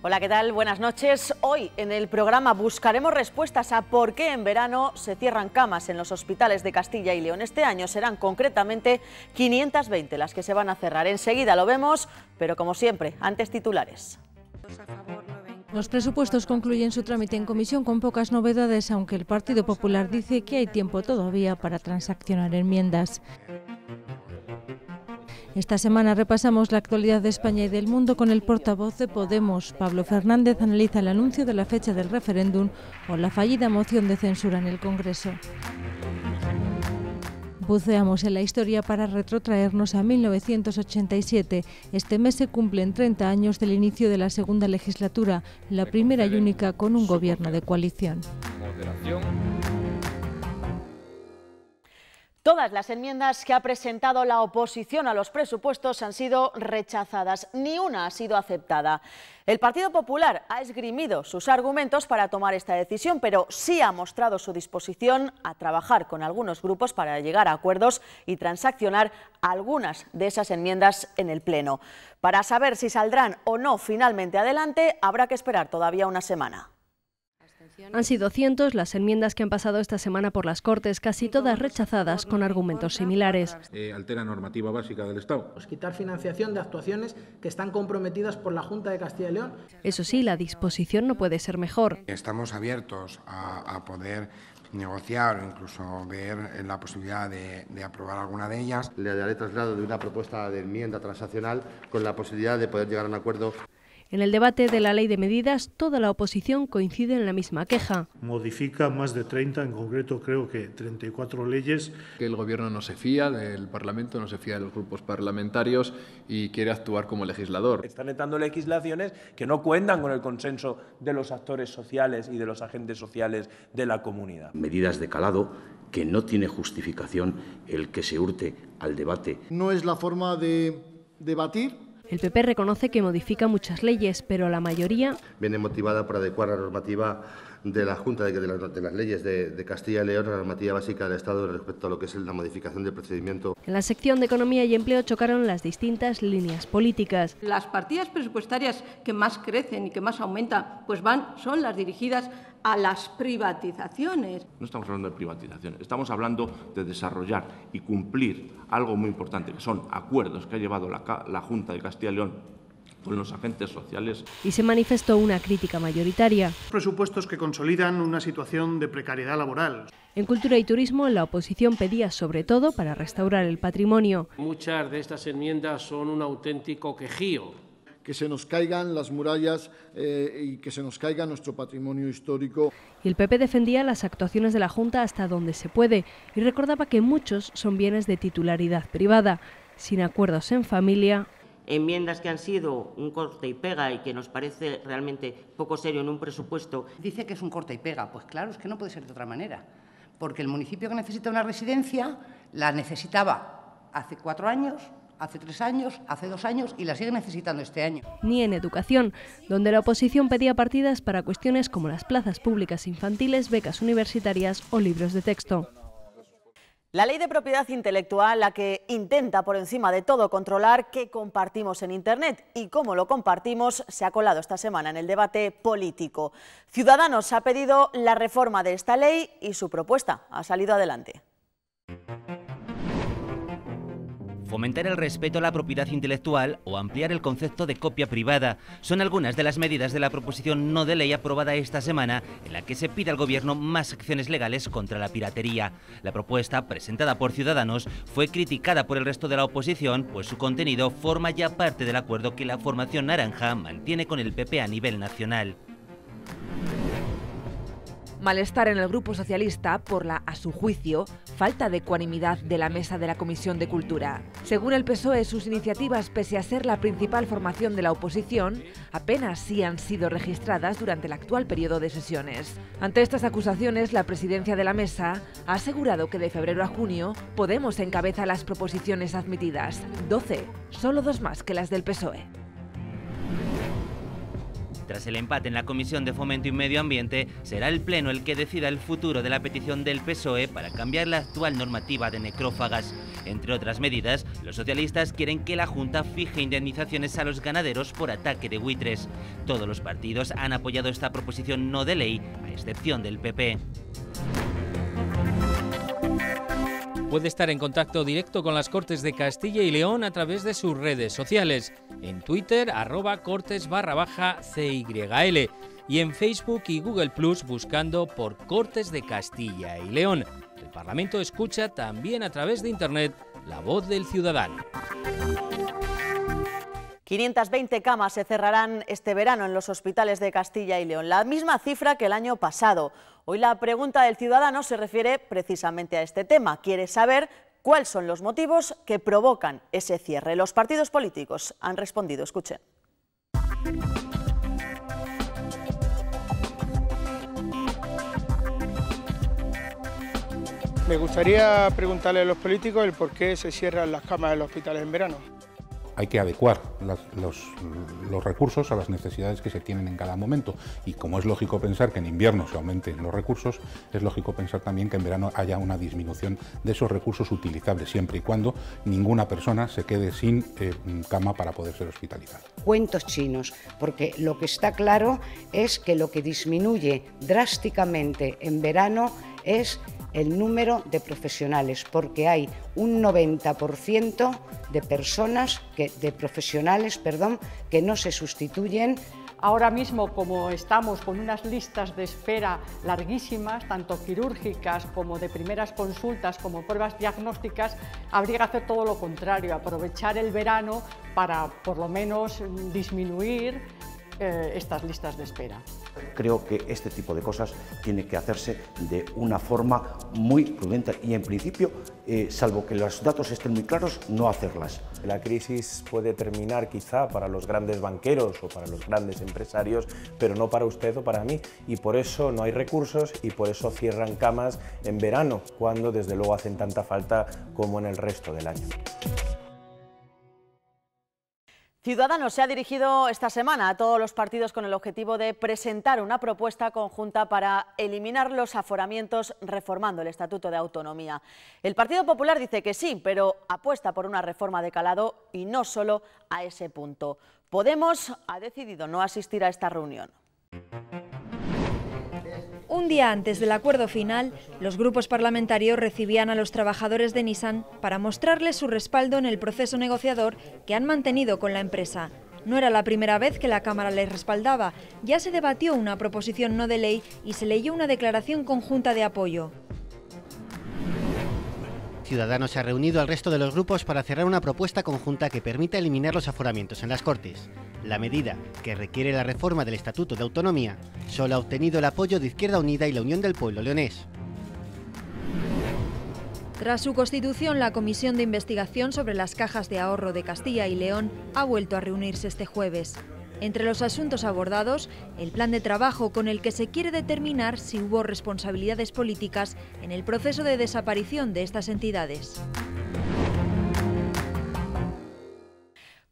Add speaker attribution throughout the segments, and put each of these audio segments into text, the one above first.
Speaker 1: Hola, ¿qué tal? Buenas noches. Hoy en el programa buscaremos respuestas a por qué en verano se cierran camas en los hospitales de Castilla y León. Este año serán concretamente 520 las que se van a cerrar. Enseguida lo vemos, pero como siempre, antes titulares.
Speaker 2: Los presupuestos concluyen su trámite en comisión con pocas novedades, aunque el Partido Popular dice que hay tiempo todavía para transaccionar enmiendas. Esta semana repasamos la actualidad de España y del mundo con el portavoz de Podemos. Pablo Fernández analiza el anuncio de la fecha del referéndum o la fallida moción de censura en el Congreso. Buceamos en la historia para retrotraernos a 1987. Este mes se cumplen 30 años del inicio de la segunda legislatura, la primera y única con un gobierno de coalición.
Speaker 1: Todas las enmiendas que ha presentado la oposición a los presupuestos han sido rechazadas, ni una ha sido aceptada. El Partido Popular ha esgrimido sus argumentos para tomar esta decisión, pero sí ha mostrado su disposición a trabajar con algunos grupos para llegar a acuerdos y transaccionar algunas de esas enmiendas en el Pleno. Para saber si saldrán o no finalmente adelante, habrá que esperar todavía una semana.
Speaker 3: Han sido cientos las enmiendas que han pasado esta semana por las Cortes, casi todas rechazadas con argumentos similares.
Speaker 4: Altera normativa básica del Estado.
Speaker 5: Quitar financiación de actuaciones que están comprometidas por la Junta de Castilla y León.
Speaker 3: Eso sí, la disposición no puede ser mejor.
Speaker 6: Estamos abiertos a poder negociar o incluso ver la posibilidad de aprobar alguna de ellas.
Speaker 7: Le daré traslado de una propuesta de enmienda transaccional con la posibilidad de poder llegar a un acuerdo.
Speaker 3: En el debate de la ley de medidas, toda la oposición coincide en la misma queja.
Speaker 8: Modifica más de 30, en concreto creo que 34 leyes.
Speaker 9: Que el Gobierno no se fía del Parlamento, no se fía de los grupos parlamentarios y quiere actuar como legislador.
Speaker 10: Están entrando legislaciones que no cuentan con el consenso de los actores sociales y de los agentes sociales de la comunidad.
Speaker 11: Medidas de calado que no tiene justificación el que se hurte al debate.
Speaker 12: No es la forma de debatir.
Speaker 3: El PP reconoce que modifica muchas leyes, pero la mayoría
Speaker 7: viene motivada por adecuar la normativa de la Junta de las leyes de Castilla y León a la normativa básica del Estado respecto a lo que es la modificación del procedimiento.
Speaker 3: En la sección de Economía y Empleo chocaron las distintas líneas políticas.
Speaker 13: Las partidas presupuestarias que más crecen y que más aumentan, son las dirigidas a las privatizaciones.
Speaker 14: No estamos hablando de privatizaciones, estamos hablando de desarrollar y cumplir algo muy importante, que son acuerdos que ha llevado la Junta de Castilla y León con los agentes sociales.
Speaker 3: Y se manifestó una crítica mayoritaria.
Speaker 8: Presupuestos que consolidan una situación de precariedad laboral.
Speaker 3: En Cultura y Turismo, la oposición pedía sobre todo para restaurar el patrimonio.
Speaker 15: Muchas de estas enmiendas son un auténtico quejío.
Speaker 12: Que se nos caigan las murallas y que se nos caiga nuestro patrimonio histórico.
Speaker 3: Y el PP defendía las actuaciones de la Junta hasta donde se puede y recordaba que muchos son bienes de titularidad privada. Sin acuerdos en familia.
Speaker 16: Enmiendas que han sido un corte y pega y que nos parece realmente poco serio en un presupuesto.
Speaker 17: Dice que es un corte y pega. Pues claro, es que no puede ser de otra manera. Porque el municipio que necesita una residencia la necesitaba hace 4 años, hace 3 años, hace 2 años y la sigue necesitando este año.
Speaker 3: Ni en educación, donde la oposición pedía partidas para cuestiones como las plazas públicas infantiles, becas universitarias o libros de texto.
Speaker 1: La ley de propiedad intelectual, la que intenta por encima de todo controlar qué compartimos en Internet y cómo lo compartimos, se ha colado esta semana en el debate político. Ciudadanos ha pedido la reforma de esta ley y su propuesta ha salido adelante.
Speaker 18: Fomentar el respeto a la propiedad intelectual o ampliar el concepto de copia privada son algunas de las medidas de la proposición no de ley aprobada esta semana, en la que se pide al Gobierno más acciones legales contra la piratería. La propuesta, presentada por Ciudadanos, fue criticada por el resto de la oposición, pues su contenido forma ya parte del acuerdo que la formación naranja mantiene con el PP a nivel nacional.
Speaker 19: Malestar en el Grupo Socialista por la, a su juicio, falta de ecuanimidad de la mesa de la Comisión de Cultura. Según el PSOE, sus iniciativas, pese a ser la principal formación de la oposición, apenas sí han sido registradas durante el actual periodo de sesiones. Ante estas acusaciones, la presidencia de la mesa ha asegurado que de febrero a junio Podemos encabeza las proposiciones admitidas, 12, solo 2 más que las del PSOE.
Speaker 18: Tras el empate en la Comisión de Fomento y Medio Ambiente, será el Pleno el que decida el futuro de la petición del PSOE para cambiar la actual normativa de necrófagas. Entre otras medidas, los socialistas quieren que la Junta fije indemnizaciones a los ganaderos por ataque de buitres. Todos los partidos han apoyado esta proposición no de ley, a excepción del PP.
Speaker 20: Puede estar en contacto directo con las Cortes de Castilla y León a través de sus redes sociales, en Twitter @cortes_CYL y en Facebook y Google Plus buscando por Cortes de Castilla y León. El Parlamento escucha también a través de Internet la voz del ciudadano.
Speaker 1: 520 camas se cerrarán este verano en los hospitales de Castilla y León, la misma cifra que el año pasado. Hoy la pregunta del ciudadano se refiere precisamente a este tema. Quiere saber cuáles son los motivos que provocan ese cierre. Los partidos políticos han respondido. Escuchen.
Speaker 21: Me gustaría preguntarle a los políticos el por qué se cierran las camas en los hospitales en verano.
Speaker 4: Hay que adecuar los recursos a las necesidades que se tienen en cada momento, y como es lógico pensar que en invierno se aumenten los recursos, es lógico pensar también que en verano haya una disminución de esos recursos utilizables, siempre y cuando ninguna persona se quede sin cama para poder ser hospitalizada.
Speaker 22: Cuentos chinos, porque lo que está claro es que lo que disminuye drásticamente en verano es el número de profesionales, porque hay un 90% de personas, profesionales, que no se sustituyen.
Speaker 23: Ahora mismo, como estamos con unas listas de espera larguísimas, tanto quirúrgicas como de primeras consultas, como pruebas diagnósticas, habría que hacer todo lo contrario, aprovechar el verano para, por lo menos, disminuir estas listas de espera.
Speaker 11: Creo que este tipo de cosas tiene que hacerse de una forma muy prudente y, en principio, salvo que los datos estén muy claros, no hacerlas.
Speaker 10: La crisis puede terminar quizá para los grandes banqueros o para los grandes empresarios, pero no para usted o para mí, y por eso no hay recursos y por eso cierran camas en verano, cuando desde luego hacen tanta falta como en el resto del año.
Speaker 1: Ciudadanos se ha dirigido esta semana a todos los partidos con el objetivo de presentar una propuesta conjunta para eliminar los aforamientos reformando el Estatuto de Autonomía. El Partido Popular dice que sí, pero apuesta por una reforma de calado y no solo a ese punto. Podemos ha decidido no asistir a esta reunión.
Speaker 24: Un día antes del acuerdo final, los grupos parlamentarios recibían a los trabajadores de Nissan para mostrarles su respaldo en el proceso negociador que han mantenido con la empresa. No era la primera vez que la Cámara les respaldaba, ya se debatió una proposición no de ley y se leyó una declaración conjunta de apoyo.
Speaker 25: Ciudadanos se ha reunido al resto de los grupos para cerrar una propuesta conjunta que permita eliminar los aforamientos en las Cortes. La medida, que requiere la reforma del Estatuto de Autonomía, solo ha obtenido el apoyo de Izquierda Unida y la Unión del Pueblo leonés.
Speaker 24: Tras su constitución, la Comisión de Investigación sobre las Cajas de Ahorro de Castilla y León ha vuelto a reunirse este jueves. Entre los asuntos abordados, el plan de trabajo con el que se quiere determinar si hubo responsabilidades políticas en el proceso de desaparición de estas entidades.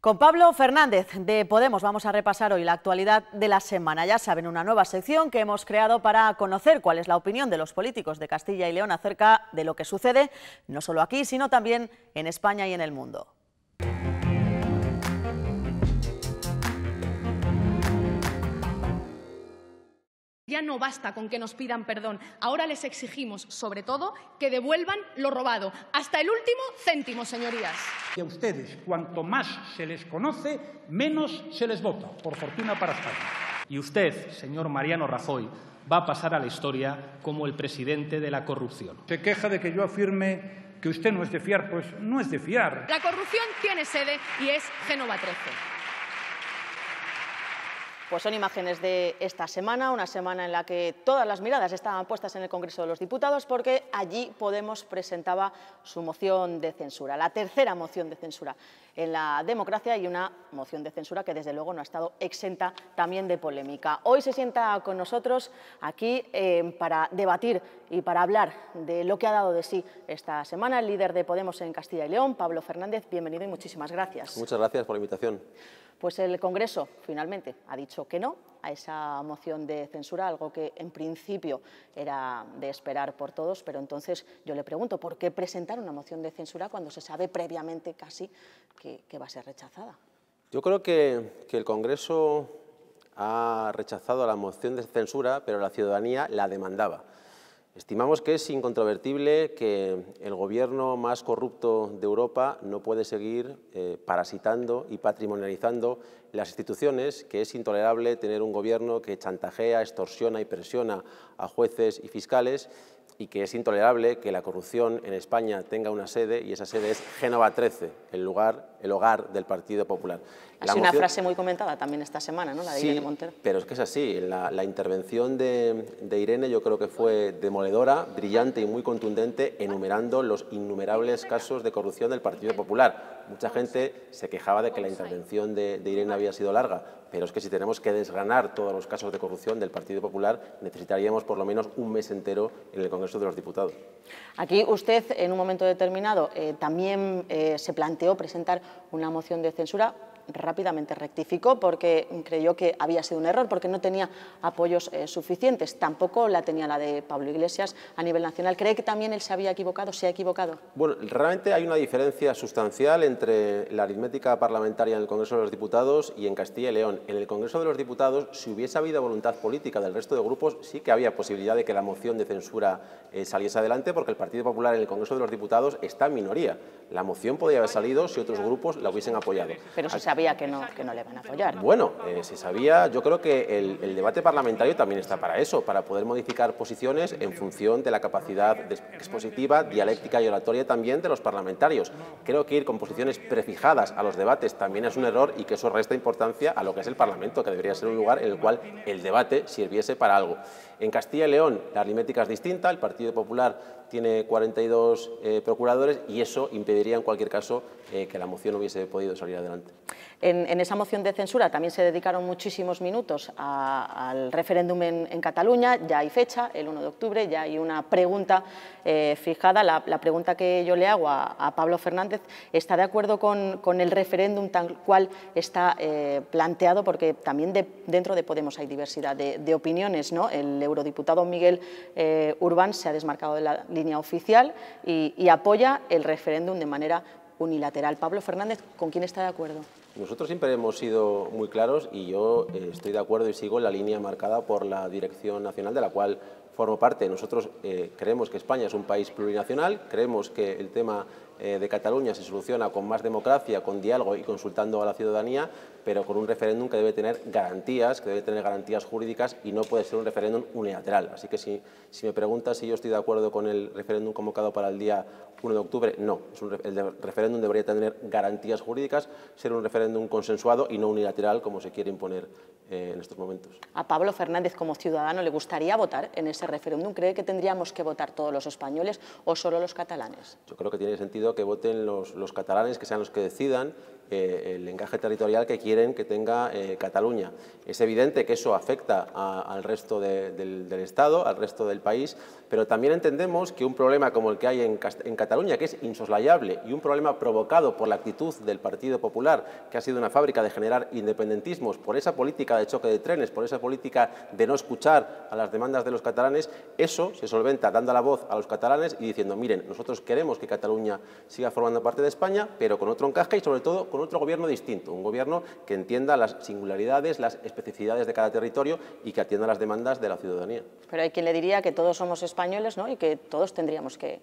Speaker 1: Con Pablo Fernández de Podemos vamos a repasar hoy la actualidad de la semana. Ya saben, una nueva sección que hemos creado para conocer cuál es la opinión de los políticos de Castilla y León acerca de lo que sucede, no solo aquí, sino también en España y en el mundo.
Speaker 26: Ya no basta con que nos pidan perdón. Ahora les exigimos, sobre todo, que devuelvan lo robado. Hasta el último céntimo, señorías.
Speaker 27: Y a ustedes, cuanto más se les conoce, menos se les vota, por fortuna para España. Y usted, señor Mariano Rajoy, va a pasar a la historia como el presidente de la corrupción. Se queja de que yo afirme que usted no es de fiar, pues no es de fiar.
Speaker 26: La corrupción tiene sede y es Génova 13.
Speaker 1: Pues son imágenes de esta semana, una semana en la que todas las miradas estaban puestas en el Congreso de los Diputados porque allí Podemos presentaba su moción de censura, la tercera moción de censura en la democracia y una moción de censura que desde luego no ha estado exenta también de polémica. Hoy se sienta con nosotros aquí para debatir y para hablar de lo que ha dado de sí esta semana el líder de Podemos en Castilla y León, Pablo Fernández. Bienvenido y muchísimas gracias.
Speaker 28: Muchas gracias por la invitación.
Speaker 1: Pues el Congreso finalmente ha dicho que no a esa moción de censura, algo que en principio era de esperar por todos, pero entonces yo le pregunto, ¿por qué presentar una moción de censura cuando se sabe previamente casi que va a ser rechazada?
Speaker 2: Yo creo que el Congreso ha rechazado la moción de censura, pero la ciudadanía la demandaba. Estimamos que es incontrovertible que el gobierno más corrupto de Europa no puede seguir parasitando y patrimonializando las instituciones, que es intolerable tener un gobierno que chantajea, extorsiona y presiona a jueces y fiscales, y que es intolerable que la corrupción en España tenga una sede, y esa sede es Génova 13, el hogar del Partido Popular.
Speaker 1: Ha sido una frase muy comentada también esta semana, ¿no? La de Irene Montero.
Speaker 2: Pero es que es así. La intervención de Irene yo creo que fue demoledora, brillante y muy contundente, enumerando los innumerables casos de corrupción del Partido Popular. Mucha gente se quejaba de que la intervención de Irene había sido larga, pero es que si tenemos que desgranar todos los casos de corrupción del Partido Popular, necesitaríamos por lo menos un mes entero en el Congreso de los Diputados.
Speaker 1: Aquí usted, en un momento determinado, también se planteó presentar una moción de censura. Rápidamente rectificó porque creyó que había sido un error, porque no tenía apoyos suficientes. Tampoco la tenía la de Pablo Iglesias a nivel nacional. ¿Cree que también él se había equivocado, se ha equivocado?
Speaker 2: Bueno, realmente hay una diferencia sustancial entre la aritmética parlamentaria en el Congreso de los Diputados y en Castilla y León. En el Congreso de los Diputados, si hubiese habido voluntad política del resto de grupos, sí que había posibilidad de que la moción de censura saliese adelante, porque el Partido Popular en el Congreso de los Diputados está en minoría. La moción podría haber salido si otros grupos la hubiesen apoyado.
Speaker 1: Pero se sabía que no le van a apoyar.
Speaker 2: Bueno, se sabía. Yo creo que el debate parlamentario también está para eso, para poder modificar posiciones en función de la capacidad expositiva, dialéctica y oratoria también de los parlamentarios. Creo que ir con posiciones prefijadas a los debates también es un error, y que eso resta importancia a lo que es el Parlamento, que debería ser un lugar en el cual el debate sirviese para algo. En Castilla y León la aritmética es distinta. El Partido Popular tiene 42 procuradores, y eso impediría en cualquier caso que la moción hubiese podido salir adelante.
Speaker 1: En esa moción de censura también se dedicaron muchísimos minutos al referéndum en Cataluña. Ya hay fecha, el 1 de octubre, ya hay una pregunta fijada. La pregunta que yo le hago a Pablo Fernández: ¿está de acuerdo con el referéndum tal cual está planteado? Porque también dentro de Podemos hay diversidad de opiniones, ¿no? El eurodiputado Miguel Urbán se ha desmarcado de la línea oficial y apoya el referéndum de manera unilateral. Pablo Fernández, ¿con quién está de acuerdo?
Speaker 2: Nosotros siempre hemos sido muy claros, y yo estoy de acuerdo y sigo la línea marcada por la Dirección Nacional, de la cual formo parte. Nosotros creemos que España es un país plurinacional, creemos que el tema de Cataluña se soluciona con más democracia, con diálogo y consultando a la ciudadanía, pero con un referéndum que debe tener garantías, jurídicas, y no puede ser un referéndum unilateral. Así que si me preguntas si yo estoy de acuerdo con el referéndum convocado para el día 1 de octubre, no. El referéndum debería tener garantías jurídicas, ser un referéndum consensuado y no unilateral, como se quiere imponer en estos momentos.
Speaker 1: ¿A Pablo Fernández, como ciudadano, le gustaría votar en ese referéndum? ¿Cree que tendríamos que votar todos los españoles o solo los catalanes?
Speaker 2: Yo creo que tiene sentido que voten los catalanes, que sean los que decidan el encaje territorial que quieren que tenga Cataluña. Es evidente que eso afecta al resto del Estado, al resto del país, pero también entendemos que un problema como el que hay en Cataluña, que es insoslayable, y un problema provocado por la actitud del Partido Popular, que ha sido una fábrica de generar independentismos, por esa política de choque de trenes, por esa política de no escuchar a las demandas de los catalanes, eso se solventa dando la voz a los catalanes y diciendo: miren, nosotros queremos que Cataluña siga formando parte de España, pero con otro encaje y sobre todo con otro gobierno distinto, un gobierno que entienda las singularidades, las especificidades de cada territorio y que atienda las demandas de la ciudadanía.
Speaker 1: Pero hay quien le diría que todos somos españoles, ¿no? Y que todos tendríamos que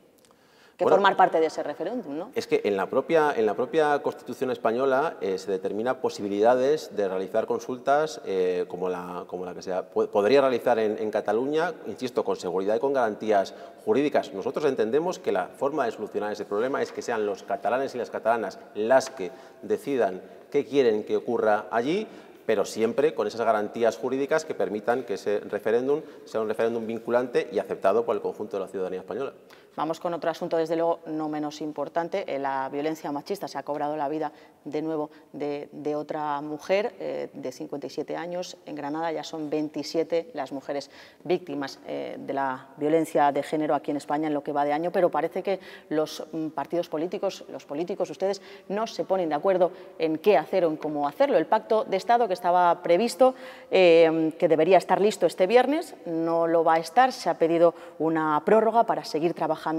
Speaker 1: formar parte de ese referéndum, ¿no?
Speaker 2: Es que en la propia Constitución española se determina posibilidades de realizar consultas como la que se podría realizar en Cataluña, insisto, con seguridad y con garantías jurídicas. Nosotros entendemos que la forma de solucionar ese problema es que sean los catalanes y las catalanas las que decidan qué quieren que ocurra allí, pero siempre con esas garantías jurídicas que permitan que ese referéndum sea un referéndum vinculante y aceptado por el conjunto de la ciudadanía española.
Speaker 1: Vamos con otro asunto, desde luego no menos importante, la violencia machista. Se ha cobrado la vida de nuevo de otra mujer de 57 años. En Granada ya son 27 las mujeres víctimas de la violencia de género aquí en España en lo que va de año, pero parece que los partidos políticos, los políticos, ustedes no se ponen de acuerdo en qué hacer o en cómo hacerlo. El pacto de Estado que estaba previsto, que debería estar listo este viernes, no lo va a estar. Se ha pedido una prórroga para seguir trabajando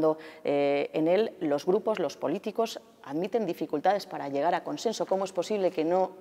Speaker 1: en él. Los grupos, los políticos admiten dificultades para llegar a consenso. ¿Cómo es posible que no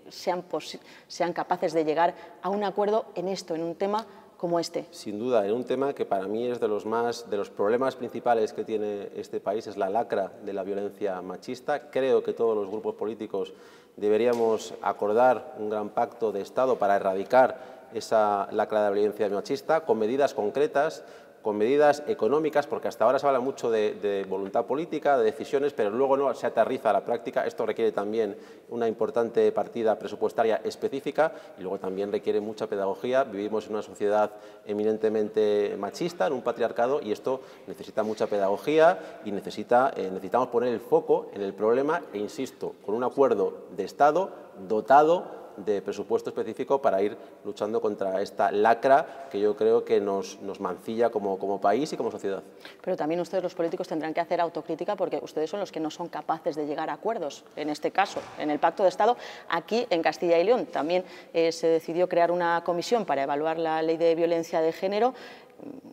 Speaker 1: sean capaces de llegar a un acuerdo en esto, en un tema como este?
Speaker 2: Sin duda, en un tema que para mí es de los problemas principales que tiene este país, es la lacra de la violencia machista. Creo que todos los grupos políticos deberíamos acordar un gran pacto de Estado para erradicar esa lacra de la violencia machista, con medidas concretas, con medidas económicas, porque hasta ahora se habla mucho de voluntad política, de decisiones, pero luego no se aterriza a la práctica. Esto requiere también una importante partida presupuestaria específica y luego también requiere mucha pedagogía. Vivimos en una sociedad eminentemente machista, en un patriarcado, y esto necesita mucha pedagogía y necesitamos poner el foco en el problema e, insisto, con un acuerdo de Estado dotado de presupuesto específico para ir luchando contra esta lacra que yo creo que nos mancilla como país y como sociedad.
Speaker 1: Pero también ustedes, los políticos, tendrán que hacer autocrítica, porque ustedes son los que no son capaces de llegar a acuerdos. En este caso, en el Pacto de Estado, aquí en Castilla y León también se decidió crear una comisión para evaluar la ley de violencia de género.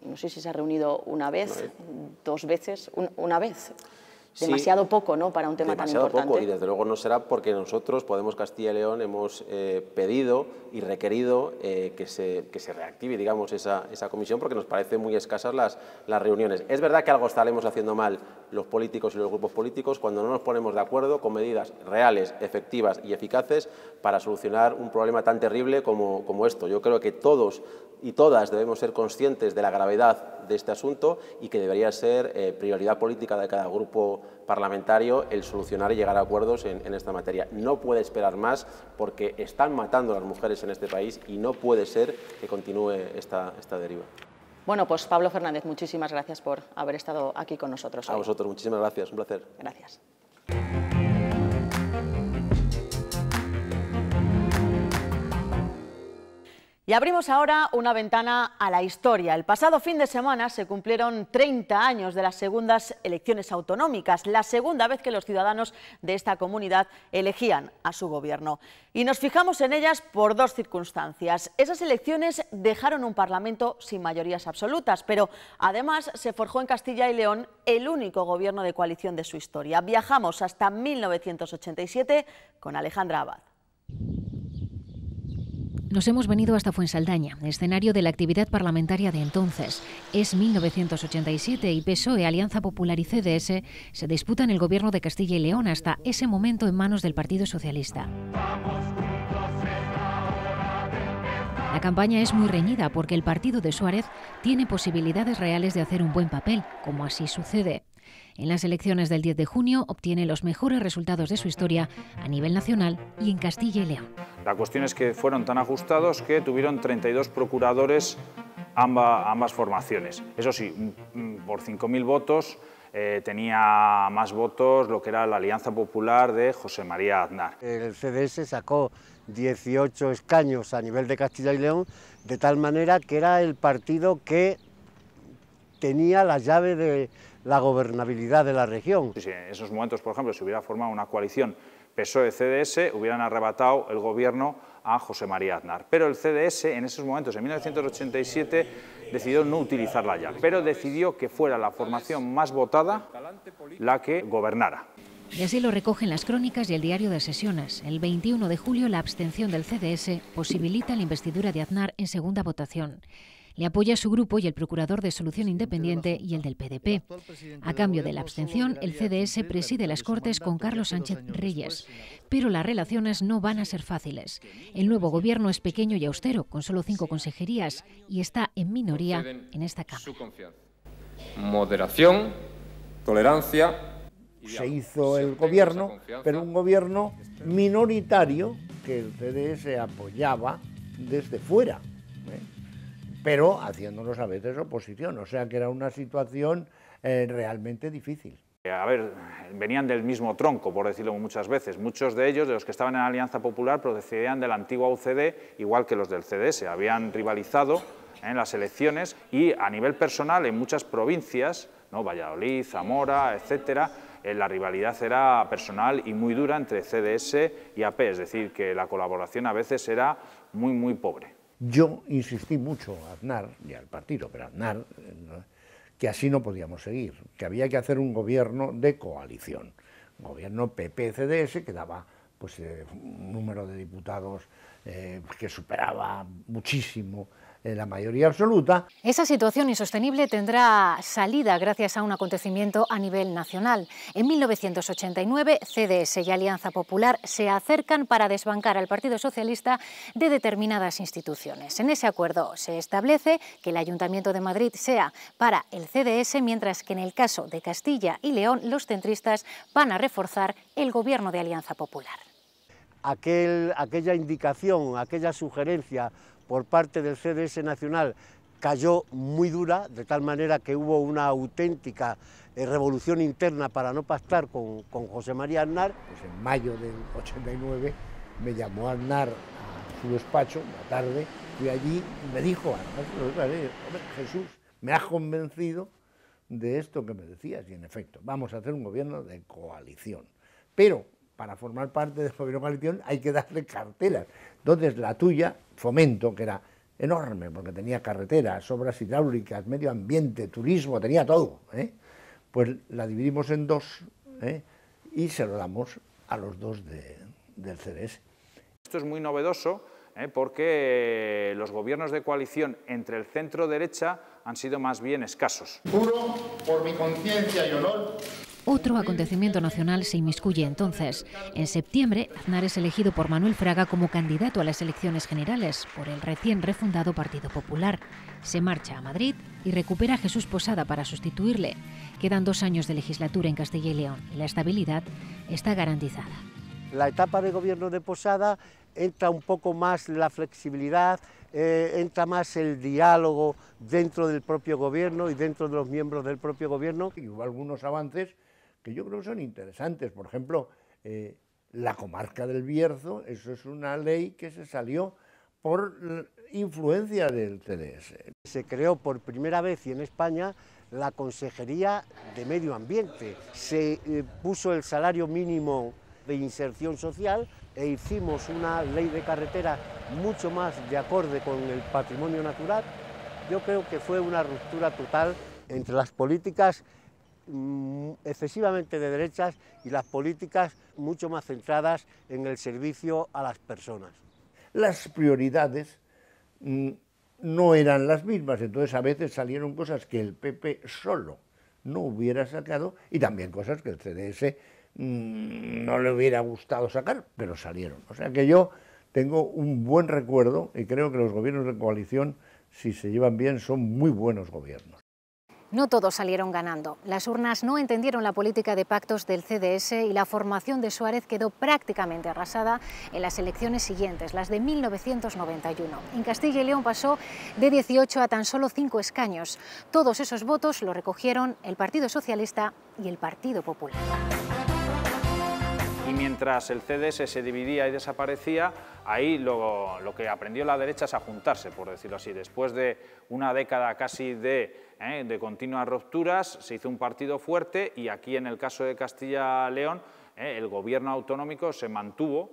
Speaker 1: No sé si se ha reunido una vez, dos veces, una vez. Demasiado poco, ¿no?, para un tema tan importante.
Speaker 2: Demasiado poco, y desde luego no será porque nosotros, Podemos Castilla y León, hemos pedido y requerido que se reactive, digamos, esa comisión, porque nos parecen muy escasas las reuniones. Es verdad que algo estaremos haciendo mal los políticos y los grupos políticos cuando no nos ponemos de acuerdo con medidas reales, efectivas y eficaces para solucionar un problema tan terrible como esto. Yo creo que todos y todas debemos ser conscientes de la gravedad de este asunto y que debería ser prioridad política de cada grupo parlamentario el solucionar y llegar a acuerdos en esta materia. No puede esperar más, porque están matando a las mujeres en este país y no puede ser que continúe esta deriva.
Speaker 1: Bueno, pues Pablo Fernández, muchísimas gracias por haber estado aquí con nosotros hoy.
Speaker 2: A vosotros, muchísimas gracias, un placer.
Speaker 1: Gracias. Y abrimos ahora una ventana a la historia. El pasado fin de semana se cumplieron 30 años de las segundas elecciones autonómicas, la segunda vez que los ciudadanos de esta comunidad elegían a su gobierno. Y nos fijamos en ellas por dos circunstancias. Esas elecciones dejaron un Parlamento sin mayorías absolutas, pero además se forjó en Castilla y León el único gobierno de coalición de su historia. Viajamos hasta 1987 con Alejandra Abad.
Speaker 5: Nos hemos venido hasta Fuensaldaña, escenario de la actividad parlamentaria de entonces. Es 1987 y PSOE, Alianza Popular y CDS se disputan el gobierno de Castilla y León, hasta ese momento en manos del Partido Socialista. La campaña es muy reñida porque el partido de Suárez tiene posibilidades reales de hacer un buen papel, como así sucede. En las elecciones del 10 de junio obtiene los mejores resultados de su historia a nivel nacional y en Castilla y León.
Speaker 6: La cuestión es que fueron tan ajustados que tuvieron 32 procuradores ambas formaciones. Eso sí, por 5.000 votos tenía más votos lo que era la Alianza Popular de José María Aznar.
Speaker 7: El CDS sacó 18 escaños a nivel de Castilla y León, de tal manera que era el partido que tenía la llave de la gobernabilidad de la región.
Speaker 6: Sí, en esos momentos, por ejemplo, si hubiera formado una coalición PSOE-CDS, hubieran arrebatado el gobierno a José María Aznar. Pero el CDS, en esos momentos, en 1987, decidió no utilizar la llave, pero decidió que fuera la formación más votada la que gobernara.
Speaker 5: Y así lo recogen las crónicas y el diario de sesiones. El 21 de julio, la abstención del CDS posibilita la investidura de Aznar en segunda votación. Le apoya su grupo y el procurador de Solución Independiente y el del PDP. A cambio de la abstención, el CDS preside las Cortes con Carlos Sánchez Reyes. Pero las relaciones no van a ser fáciles. El nuevo gobierno es pequeño y austero, con solo 5 consejerías, y está en minoría en esta Cámara.
Speaker 8: Moderación, tolerancia.
Speaker 9: Se hizo el gobierno, pero un gobierno minoritario que el CDS apoyaba desde fuera. pero haciéndonos a veces oposición, o sea que era una situación realmente difícil.
Speaker 6: A ver, venían del mismo tronco, por decirlo muchas veces. Muchos de ellos, de los que estaban en la Alianza Popular, procedían de la antigua UCD, igual que los del CDS. Habían rivalizado en las elecciones y a nivel personal en muchas provincias, ¿no? Valladolid, Zamora, etcétera, la rivalidad era personal y muy dura entre CDS y AP, es decir, que la colaboración a veces era muy pobre.
Speaker 9: Yo insistí mucho a Aznar y al partido, pero a Aznar, que así no podíamos seguir, que había que hacer un gobierno de coalición, gobierno PP-CDS que daba pues, un número de diputados que superaba muchísimo la mayoría absoluta.
Speaker 5: Esa situación insostenible tendrá salida gracias a un acontecimiento a nivel nacional. En 1989, CDS y Alianza Popular se acercan para desbancar al Partido Socialista de determinadas instituciones. En ese acuerdo se establece que el Ayuntamiento de Madrid sea para el CDS, mientras que en el caso de Castilla y León los centristas van a reforzar el gobierno de Alianza Popular.
Speaker 7: Aquella indicación, aquella sugerencia por parte del CDS nacional cayó muy dura, de tal manera que hubo una auténtica revolución interna para no pactar con José María Aznar.
Speaker 9: Pues en mayo del 89 me llamó Aznar a su despacho, una tarde, fui allí y me dijo, Jesús, me has convencido de esto que me decías, y en efecto, vamos a hacer un gobierno de coalición, pero para formar parte del gobierno de coalición hay que darle carteras. Entonces la tuya, Fomento, que era enorme, porque tenía carreteras, obras hidráulicas, medio ambiente, turismo, tenía todo, pues la dividimos en dos y se lo damos a los dos del CDS.
Speaker 6: Esto es muy novedoso porque los gobiernos de coalición entre el centro-derecha han sido más bien escasos.
Speaker 3: Juro por mi conciencia y honor.
Speaker 5: Otro acontecimiento nacional se inmiscuye entonces. En septiembre, Aznar es elegido por Manuel Fraga como candidato a las elecciones generales por el recién refundado Partido Popular. Se marcha a Madrid y recupera a Jesús Posada para sustituirle. Quedan 2 años de legislatura en Castilla y León y la estabilidad está garantizada.
Speaker 7: La etapa de gobierno de Posada entra un poco más la flexibilidad, entra más el diálogo dentro del propio gobierno y dentro de los miembros del propio gobierno.
Speaker 9: Y hubo algunos avances que yo creo que son interesantes. Por ejemplo, la comarca del Bierzo, eso es una ley que se salió por influencia del CDS.
Speaker 7: Se creó por primera vez y en España la Consejería de Medio Ambiente. Se puso el salario mínimo de inserción social e hicimos una ley de carretera mucho más de acorde con el patrimonio natural. Yo creo que fue una ruptura total entre las políticas excesivamente de derechas y las políticas mucho más centradas en el servicio a las personas.
Speaker 9: Las prioridades no eran las mismas, entonces a veces salieron cosas que el PP solo no hubiera sacado y también cosas que el CDS no le hubiera gustado sacar, pero salieron. O sea que yo tengo un buen recuerdo y creo que los gobiernos de coalición, si se llevan bien, son muy buenos gobiernos.
Speaker 5: No todos salieron ganando. Las urnas no entendieron la política de pactos del CDS y la formación de Suárez quedó prácticamente arrasada en las elecciones siguientes, las de 1991. En Castilla y León pasó de 18 a tan solo 5 escaños. Todos esos votos los recogieron el Partido Socialista y el Partido Popular.
Speaker 6: Y mientras el CDS se dividía y desaparecía, ahí lo que aprendió la derecha es a juntarse, por decirlo así. Después de una década casi de continuas rupturas, se hizo un partido fuerte y aquí en el caso de Castilla-León el gobierno autonómico se mantuvo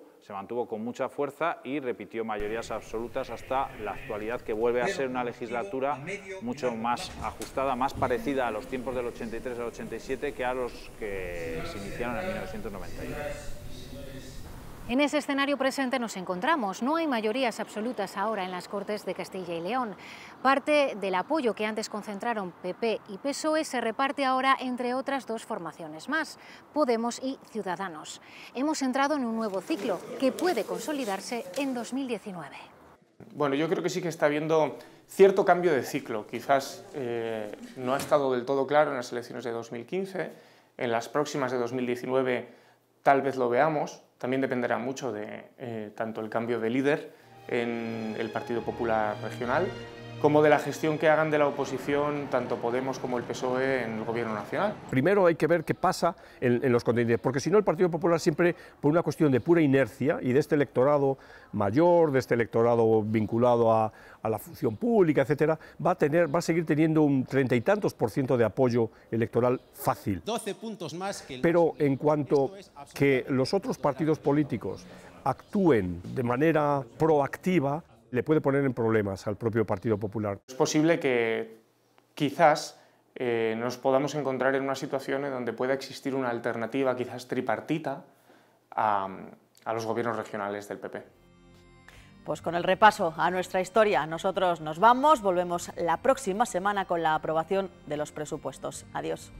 Speaker 6: con mucha fuerza y repitió mayorías absolutas hasta la actualidad, que vuelve a ser una legislatura mucho más ajustada, más parecida a los tiempos del 83 al 87 que a los que se iniciaron en 1991.
Speaker 5: En ese escenario presente nos encontramos. No hay mayorías absolutas ahora en las Cortes de Castilla y León. Parte del apoyo que antes concentraron PP y PSOE se reparte ahora entre otras 2 formaciones más, Podemos y Ciudadanos. Hemos entrado en un nuevo ciclo que puede consolidarse en 2019.
Speaker 12: Bueno, yo creo que sí que está habiendo cierto cambio de ciclo. Quizás no ha estado del todo claro en las elecciones de 2015. En las próximas de 2019 tal vez lo veamos. También dependerá mucho de tanto el cambio de líder en el Partido Popular Regional como de la gestión que hagan de la oposición tanto Podemos como el PSOE en el Gobierno nacional.
Speaker 13: Primero hay que ver qué pasa en los contendientes, porque si no el Partido Popular siempre, por una cuestión de pura inercia y de este electorado mayor, de este electorado vinculado a la función pública, etcétera, va a seguir teniendo un 30 y tantos % de apoyo electoral fácil.
Speaker 14: 12 puntos más que el...
Speaker 13: Pero en cuanto que los otros partidos políticos actúen de manera proactiva, le puede poner en problemas al propio Partido Popular.
Speaker 12: Es posible que quizás nos podamos encontrar en una situación en donde pueda existir una alternativa quizás tripartita a los gobiernos regionales del PP.
Speaker 1: Pues con el repaso a nuestra historia nosotros nos vamos, volvemos la próxima semana con la aprobación de los presupuestos. Adiós.